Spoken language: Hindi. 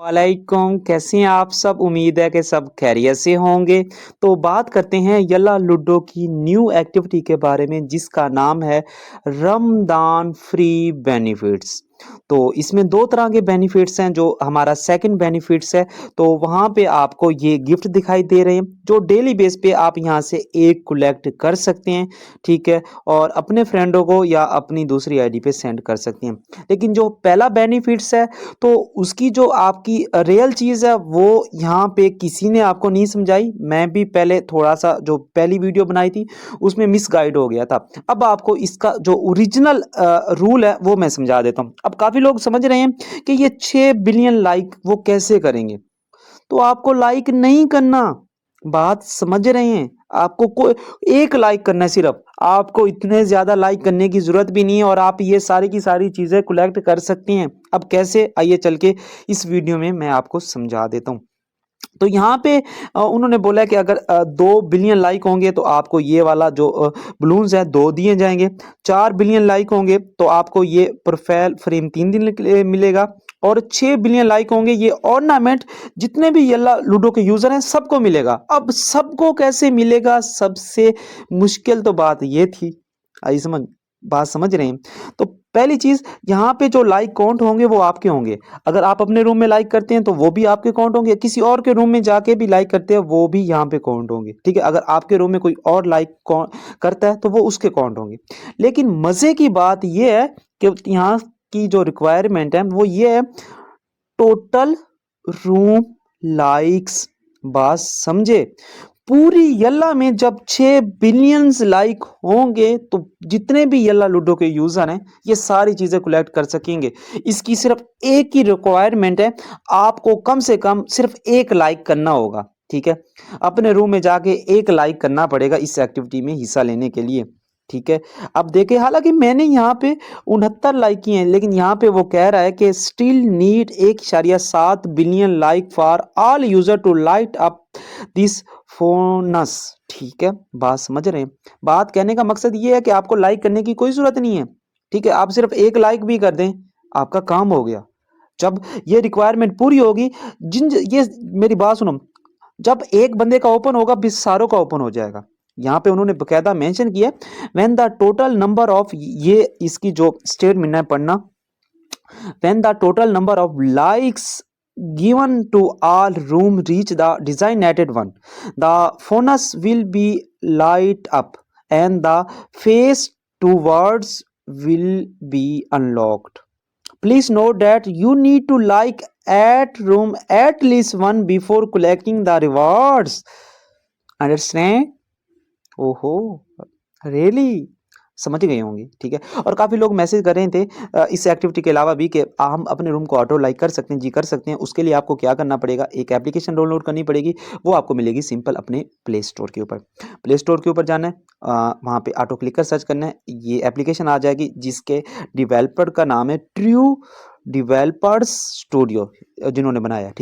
वालेकुम, कैसे हैं आप सब? उम्मीद है कि सब खैरियत से होंगे। तो बात करते हैं यल्ला लूडो की न्यू एक्टिविटी के बारे में जिसका नाम है रमदान फ्री बेनिफिट्स। तो इसमें 2 तरह के बेनिफिट्स हैं। जो हमारा सेकंड बेनिफिट्स है, तो वहाँ पे आपको ये गिफ्ट दिखाई दे रहे हैं जो डेली बेस पे आप यहाँ से एक कलेक्ट कर सकते हैं, ठीक है? और अपने फ्रेंडों को या अपनी दूसरी आईडी पे सेंड कर सकते हैं। लेकिन जो पहला बेनिफिट्स है, तो उसकी जो आपकी रियल चीज़ है वो यहाँ पे किसी ने आपको नहीं समझाई। मैं भी पहले थोड़ा-सा जो पहली वीडियो बनाई थी उसमें मिसगाइड हो गया था। अब आपको इसका जो ओरिजिनल रूल है वो मैं समझा देता हूँ। अब काफ़ी लोग समझ रहे हैं कि ये 6 बिलियन लाइक वो कैसे करेंगे? तो आपको लाइक नहीं करना, बात समझ रहे हैं? आपको कोई एक लाइक करना है सिर्फ, आपको इतने ज़्यादा लाइक करने की ज़रूरत भी नहीं है और आप ये सारी की सारी चीज़ें कलेक्ट कर सकती हैं। अब कैसे? आइए चल के इस वीडियो में मैं आपको समझा देता हूँ। तो यहाँ पे उन्होंने बोला कि अगर 2 बिलियन लाइक होंगे तो आपको ये वाला जो बलून्स है 2 दिए जाएँगे। 4 बिलियन लाइक होंगे तो आपको ये प्रोफाइल फ्रेम 3 दिन के लिए मिलेगा और 6 बिलियन लाइक होंगे ये ऑर्नामेंट जितने भी यल्ला लूडो के यूज़र हैं सबको मिलेगा। अब सबको कैसे मिलेगा? सबसे मुश्किल तो बात ये थी। आई समझ बात समझ रहे हैं? तो पहली चीज़, यहाँ पे जो लाइक काउंट होंगे वो आपके होंगे। अगर आप अपने रूम में लाइक करते हैं तो वो भी आपके काउंट होंगे, किसी और के रूम में जाके भी लाइक करते हैं वो भी यहाँ पे काउंट होंगे, ठीक है? अगर आपके रूम में कोई और लाइक करता है तो वो उसके काउंट होंगे। लेकिन मज़े की बात ये है कि यहाँ की जो रिक्वायरमेंट है वो ये है, टोटल रूम लाइक्स। बात समझे? पूरी यल्ला में जब 6 बिलियंस लाइक होंगे तो जितने भी यल्ला लूडो के यूजर हैं ये सारी चीजें कलेक्ट कर सकेंगे। इसकी सिर्फ एक ही रिक्वायरमेंट है, आपको कम से कम सिर्फ एक लाइक करना होगा, ठीक है? अपने रूम में जाके एक लाइक करना पड़ेगा इस एक्टिविटी में हिस्सा लेने के लिए, ठीक है? अब देखिए, हालांकि मैंने यहाँ पे 69 लाइक किए हैं, लेकिन यहाँ पे वो कह रहा है कि still need 1.7 billion like for all user to light up this phones, ठीक है? बात समझ रहे हैं? बात कहने का मकसद ये है कि आपको लाइक करने की कोई जरूरत नहीं है, ठीक है? आप सिर्फ एक लाइक भी कर दें, आपका काम हो गया। जब ये रिक्वायरमेंट पूरी होगी, जिन ये मेरी बात सुनो, जब एक बंदे का ओपन होगा फिर सारों का ओपन हो जाएगा। यहाँ पे उन्होंने बकायदा मेंशन किया है, when the total number of, ये इसकी जो स्टेटमेंट है पढ़ना, when the total number of likes given to all room reach the designated one, the phonus will be light up and the face towards will be unlocked. Please note that you need to like at room at least one before collecting the rewards. Understand? ओहो! रियली? समझ गए होंगे, ठीक है? और काफ़ी लोग मैसेज कर रहे थे इस एक्टिविटी के अलावा भी कि हम अपने रूम को ऑटो लाइक कर सकते हैं। जी, कर सकते हैं। उसके लिए आपको क्या करना पड़ेगा, एक एप्लीकेशन डाउनलोड करनी पड़ेगी, वो आपको मिलेगी सिंपल अपने प्ले स्टोर के ऊपर। प्ले स्टोर के ऊपर जाना है, वहाँ पे ऑटो क्लिकर सर्च करना है, ये एप्लीकेशन आ जाएगी जिसके डेवलपर का नाम है ट्रू डेवलपर्स स्टूडियो, जिन्होंने बनाया है, ठीक।